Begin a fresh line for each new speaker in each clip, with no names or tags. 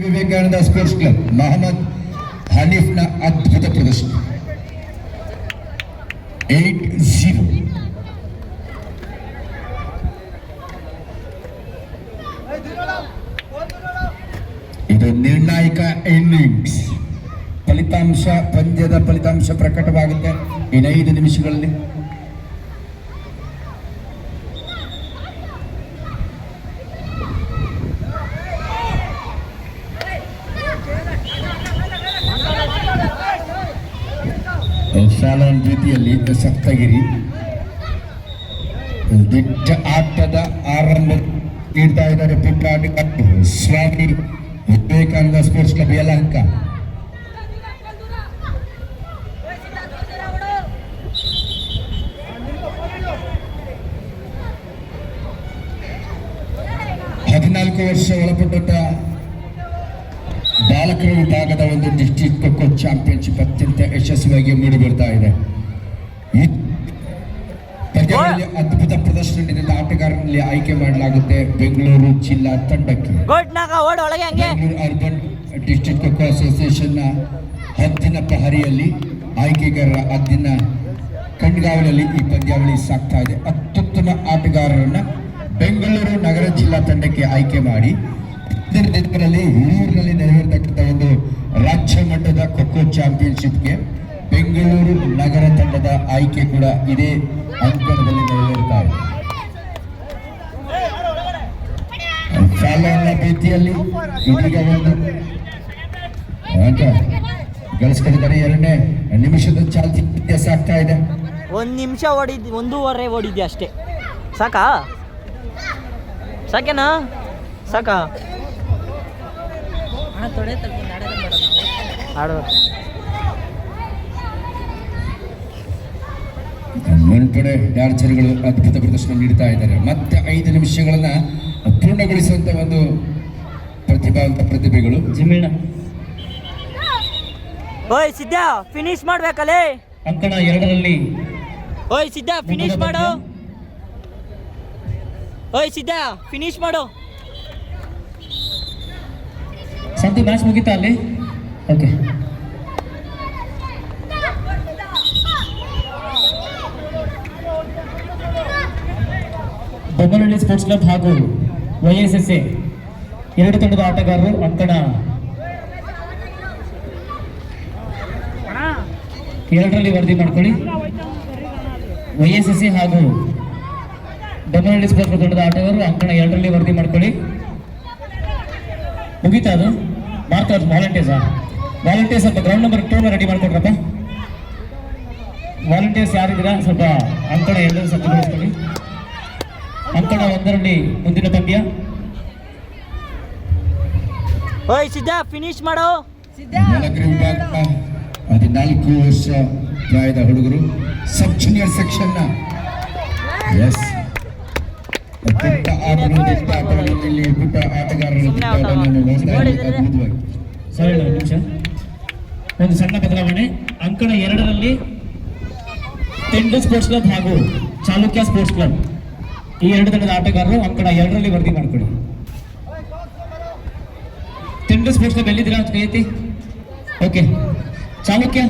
Vivekananda sports club Mohammed ಹನೀಫ್ನ ಅದ್ಭುತ ಪ್ರದರ್ಶನ 8-0. ಇದು ನಿರ್ಣಾಯಕ ಇನ್ನಿಂಗ್ಸ್. ಪಂದ್ಯದ ಫಲಿತಾಂಶ ಪ್ರಕಟವಾಗುತ್ತೆ ಇನ್ನು 5 ನಿಮಿಷಗಳಲ್ಲಿ. ಶಾಲೋನ್ ರೀತಿಯಲ್ಲಿ ಸಪ್ತಗಿರಿ ದಿಟ್ಟ ಆಟದ ಆರಂಭ ನೀಡ್ತಾ ಇದ್ದಾರೆ. ಪುಟ್ಟ ಸ್ವಾಮಿ ವಿವೇಕಾನಂದ ಸ್ಪೋರ್ಟ್ಸ್ ಕ್ಲಬ್ ಯಲಹಂಕ. ಹದಿನಾಲ್ಕು ವರ್ಷ ಒಳಪಟ್ಟ ಬಾಲಕರ ವಿಭಾಗದ ಒಂದು ಡಿಸ್ಟ್ರಿಕ್ಟ್ ಖೋಖೋ ಚಾಂಪಿಯನ್ಶಿಪ್ ಅತ್ಯಂತ ಯಶಸ್ವಿಯಾಗಿ ಮೂಡಿಬರ್ತಾ ಇದೆ. ಈ ಪಂದ್ಯಗಳಲ್ಲಿ ಅದ್ಭುತ ಪ್ರದರ್ಶನ ನೀಡಿದ ಆಟಗಾರರಲ್ಲಿ ಆಯ್ಕೆ ಮಾಡಲಾಗುತ್ತೆ ಬೆಂಗಳೂರು ಜಿಲ್ಲಾ ತಂಡಕ್ಕೆ. ಬೆಂಗಳೂರು ಅರ್ಬನ್ ಡಿಸ್ಟ್ರಿಕ್ಟ್ ಖೋಖೋ ಅಸೋಸಿಯೇಷನ್ನ ಹದ್ದಿನ ಪಹರಿಯಲ್ಲಿ ಆಯ್ಕೆಗಾರರ ಹದ್ದಿನ ಕಣ್ಗಾವಲಲ್ಲಿ ಈ ಪಂದ್ಯಾವಳಿ ಸಾಗ್ತಾ ಇದೆ. ಅತ್ಯುತ್ತಮ ಆಟಗಾರರನ್ನ ಬೆಂಗಳೂರು ನಗರ ಜಿಲ್ಲಾ ತಂಡಕ್ಕೆ ಆಯ್ಕೆ ಮಾಡಿ ಊರಿನಲ್ಲಿ ನೆರವೇರ್ತಕ್ಕಂಥ ಒಂದು ರಾಜ್ಯ ಮಟ್ಟದ ಖೋಖೋ ಚಾಂಪಿಯನ್ಶಿಪ್ಗೆ ಬೆಂಗಳೂರು ನಗರ ತಂಡದ ಆಯ್ಕೆ ಕೂಡ ಇದೇ ಅಂಕಣದಲ್ಲಿ ನೆರವೇರ್ತಾ ಇದೆ. ಫಾಲೋನ ರೀತಿಯಲ್ಲಿ ಇದೀಗ ಒಂದು ಅಂಕ ಗಳಿಸ್ಕೊಂಡಿದ್ದಾರೆ. 2ನೇ ನಿಮಿಷದ ಚಾಲ್ತಿ ವ್ಯತ್ಯಾಸ ಆಗ್ತಾ ಇದೆ.
1 ನಿಮಿಷ ಓಡಿದ್ದು, 1.5 ಓಡಿದ್ದೆ ಅಷ್ಟೇ. ಸಾಕಾ ಸಾಕೇನಾ ಸಾಕಾ
ಮುನ್ಪಡೆ ಡಾರ್ಚರ್ಗಳು ಅದ್ಭುತ ಪ್ರದರ್ಶನ ನೀಡ್ತಾ ಇದ್ದಾರೆ. ಮತ್ತೆ 5 ನಿಮಿಷಗಳನ್ನ ಪೂರ್ಣಗೊಳಿಸುವಂತ ಒಂದು ಪ್ರತಿಭಾವಂತ ಪ್ರತಿಭೆಗಳು.
ಜಿಮಿಣ ಓಯ್ ಸಿದ್ಧ ಫಿನಿಶ್ ಮಾಡ್ಬೇಕಲ್ಲೇ.
ಅಂಕಣ 2ರಲ್ಲಿ
ಓಯ್ ಸಿದ್ಧ ಫಿನಿಶ್ ಮಾಡು. ಓಯ್ ಸಿದ್ಧ ಫಿನಿಶ್ ಮಾಡು.
ಸಂತು ಮ್ಯಾಚ್ ಮುಗಿತಾ ಅಲ್ಲಿ? ಓಕೆ. ಬೊಮ್ಮನಹಳ್ಳಿ ಸ್ಪೋರ್ಟ್ಸ್ ಕ್ಲಬ್ ಹಾಗೂ YSSA 2 ತಂಡದ ಆಟಗಾರರು ಅಂಕಣ 2ರಲ್ಲಿ ವರದಿ ಮಾಡ್ಕೊಳ್ಳಿ. YSSA ಹಾಗೂ ಬೊಮ್ಮನಹಳ್ಳಿ ಸ್ಪೋರ್ಟ್ಸ್ ಕ್ಲಬ್ ತಂಡದ ಆಟಗಾರರು ಅಂಕಣ 2ರಲ್ಲಿ ವರದಿ ಮಾಡ್ಕೊಳ್ಳಿ. ಮುಗೀತಾ ಅದು? ಮಾಡ್ತಾ ವಾಲಂಟಿಯರ್ಸ್ ಸ್ವಲ್ಪ ಗ್ರೌಂಡ್ ನಂಬರ್ 2 ರೆಡಿ ಮಾಡ್ಕೊಡ್ರಪ್ಪ. ವಾಲಂಟಿಯರ್ಸ್ ಯಾರಿದ್ದೀರಾ ಸ್ವಲ್ಪ ಅಂಕಣ 2 ಸಜ್ಜುಗೊಳಿಸ್ಕೊಳ್ಳಿ. ಅಂಕಣ 1ರಲ್ಲಿ ಮುಂದಿನ ಪಂದ್ಯ.
ಓಯ್ ಸಿದ್ಧ ಫಿನಿಶ್ ಮಾಡು.
14 ವರ್ಷ ಪ್ರಾಯದ ಹುಡುಗರು ಸಬ್ ಜೂನಿಯರ್ ಸೆಕ್ಷನ್ ಪುಟ್ಟ ಆಟಗಾರರಲ್ಲಿ ಪುಟ್ಟ ಆಟಗಾರರು
ಸರಿ, ನಿಮಿಷ ಒಂದು ಸಣ್ಣ ಬದಲಾವಣೆ. ಅಂಕಣ 2ರಲ್ಲಿ ತೆಂಡು ಸ್ಪೋರ್ಟ್ಸ್ ಕ್ಲಬ್ ಹಾಗೂ ಚಾಲುಕ್ಯ ಸ್ಪೋರ್ಟ್ಸ್ ಕ್ಲಬ್ ಈ 2 ತಂಡದ ಆಟಗಾರರು ಅಂಕಣ 2ರಲ್ಲಿ ವರದಿ ಮಾಡ್ಕೊಳ್ಳಿ. ತೆಂಡು ಸ್ಪೋರ್ಟ್ಸ್ ಕ್ಲಬ್ ಎಲ್ಲಿದ್ದೀರಾ ಅಂತ ಕೈತಿ? ಓಕೆ. ಚಾಲುಕ್ಯ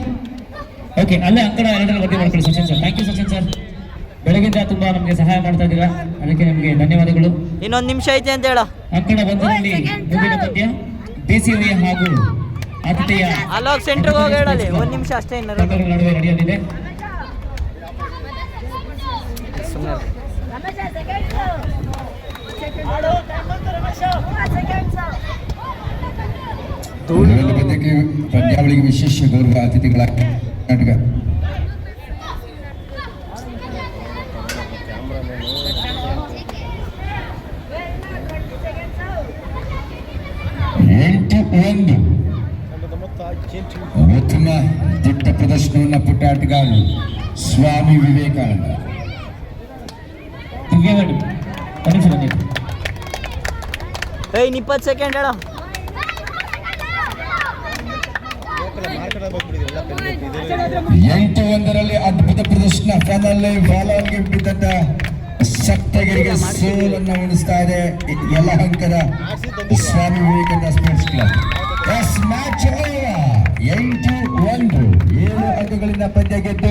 ಓಕೆ, ಅಲ್ಲೇ ಅಂಕಣ 2ರಲ್ಲಿ ವರದಿ ಮಾಡ್ಕೊಳ್ಳಿ. Sachin sir, thank you Sachin sir. ಬೆಳಗಿಂದ ತುಂಬಾ ನಮಗೆ ಸಹಾಯ ಮಾಡ್ತಾ ಇದ್ದೀರಾ, ಅದಕ್ಕೆ ನಿಮಗೆ ಧನ್ಯವಾದಗಳು.
ಇನ್ನೊಂದು ನಿಮಿಷ ಐತೆ ಅಂತ ಹೇಳ.
ಅಂಕಣ 1ರಲ್ಲಿ ಮುಂದಿನ ಪಂದ್ಯ BCOA ಹಾಗೂ ಆತಿಥೇಯ
ಅಲೋಕ್ ಸೆಂಟರ್ಗೆ ಹೋಗಿ ಹೇಳಲಿ. 1 ನಿಮಿಷ ಅಷ್ಟೇ
ನಡುವೆ ನಡೆಯಲಿದೆ.
ಪಂದ್ಯಾವಳಿಗೆ ವಿಶೇಷ ಗೌರವ ಅತಿಥಿಗಳಾಗಿ ಕರ್ನಾಟಕ 8-1 ಉತ್ತಮ ದಿಟ್ಟ ಪ್ರದರ್ಶನವನ್ನು ಪುಟ್ಟ ಆಟಗಾರರು ಸ್ವಾಮಿ ವಿವೇಕಾನಂದ.
ಏಯ್ 20 ಸೆಕೆಂಡ್ ಹೇಳ.
8-1ರಲ್ಲಿ ಅದ್ಭುತ ಪ್ರದರ್ಶನ. ಫೈನಲ್ ಬಾಲ್ಗೆ ಬಿದ್ದಂತ ಸಪ್ತಗಿರಿಗೆ ಸೋಲನ್ನ ಉಣಿಸ್ತಾ ಇದೆ ಯಲಹಂಕದ Swami Vivekananda sports club. Match 8-1 7 ಅಂಕಗಳಿಂದ ಪಂದ್ಯ ಗೆದ್ದು